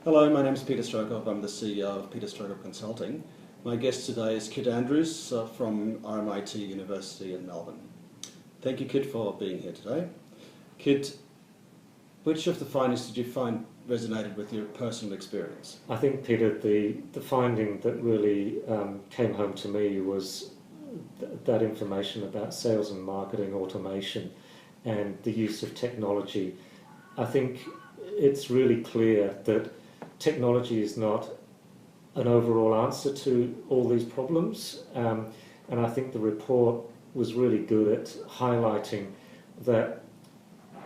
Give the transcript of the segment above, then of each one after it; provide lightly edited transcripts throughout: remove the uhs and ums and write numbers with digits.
Hello, my name is Peter Strohkorb. I'm the CEO of Peter Strohkorb Consulting. My guest today is Kit Andrews from RMIT University in Melbourne. Thank you, Kit, for being here today. Kit, which of the findings did you find resonated with your personal experience? I think, Peter, the finding that really came home to me was that information about sales and marketing automation and the use of technology. I think it's really clear that technology is not an overall answer to all these problems, and I think the report was really good at highlighting that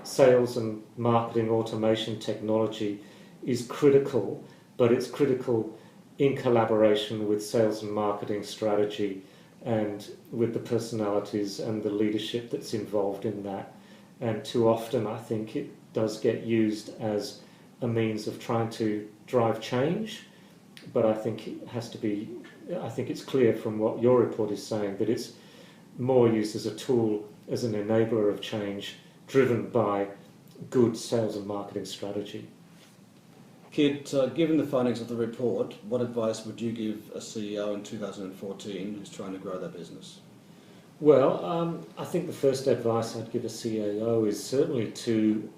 sales and marketing automation technology is critical, but it's critical in collaboration with sales and marketing strategy and with the personalities and the leadership that's involved in that. And too often I think it does get used as a means of trying to drive change, but I think it has to be, I think it's clear from what your report is saying that it's more used as a tool, as an enabler of change, driven by good sales and marketing strategy. Kit, given the findings of the report, what advice would you give a CEO in 2014 who's trying to grow their business? Well, I think the first advice I'd give a CEO is certainly to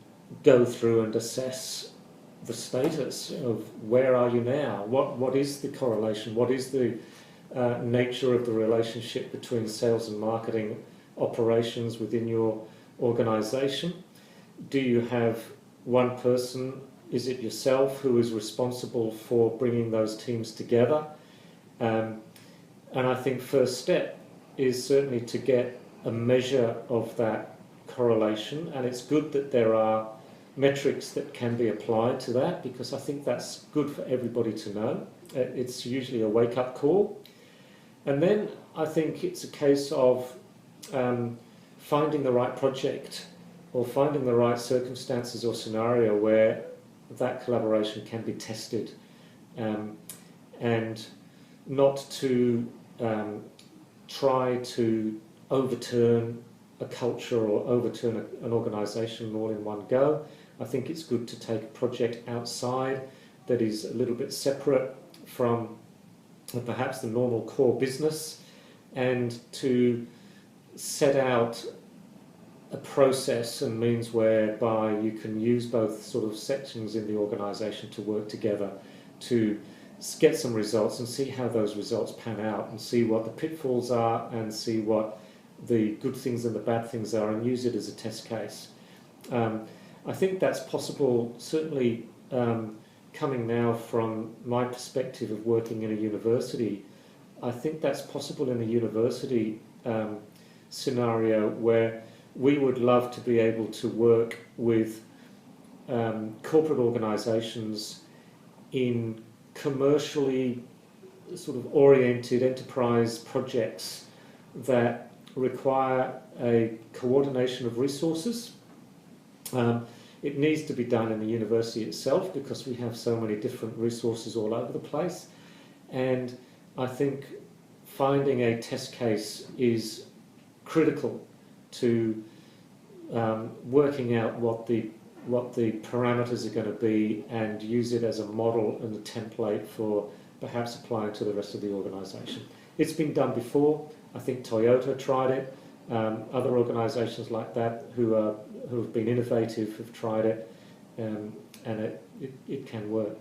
go through and assess the status of where are you now, what is the correlation, what is the nature of the relationship between sales and marketing operations within your organisation. Do you have one person, is it yourself, who is responsible for bringing those teams together? And I think first step is certainly to get a measure of that correlation, and it's good that there are metrics that can be applied to that, because I think that's good for everybody to know. It's usually a wake-up call. And then I think it's a case of finding the right project or finding the right circumstances or scenario where that collaboration can be tested, and not to try to overturn a culture or overturn an organisation all in one go. I think it's good to take a project outside that is a little bit separate from perhaps the normal core business, and to set out a process and means whereby you can use both sort of sections in the organisation to work together to get some results and see how those results pan out, and see what the pitfalls are and see what the good things and the bad things are, and use it as a test case. I think that's possible, certainly coming now from my perspective of working in a university. I think that's possible in a university scenario where we would love to be able to work with corporate organisations in commercially sort of oriented enterprise projects that require a coordination of resources. It needs to be done in the university itself because we have so many different resources all over the place, and I think finding a test case is critical to working out what the parameters are going to be, and use it as a model and a template for perhaps applying to the rest of the organisation. It's been done before. I think Toyota tried it. Other organisations like that who have been innovative have tried it, and it can work.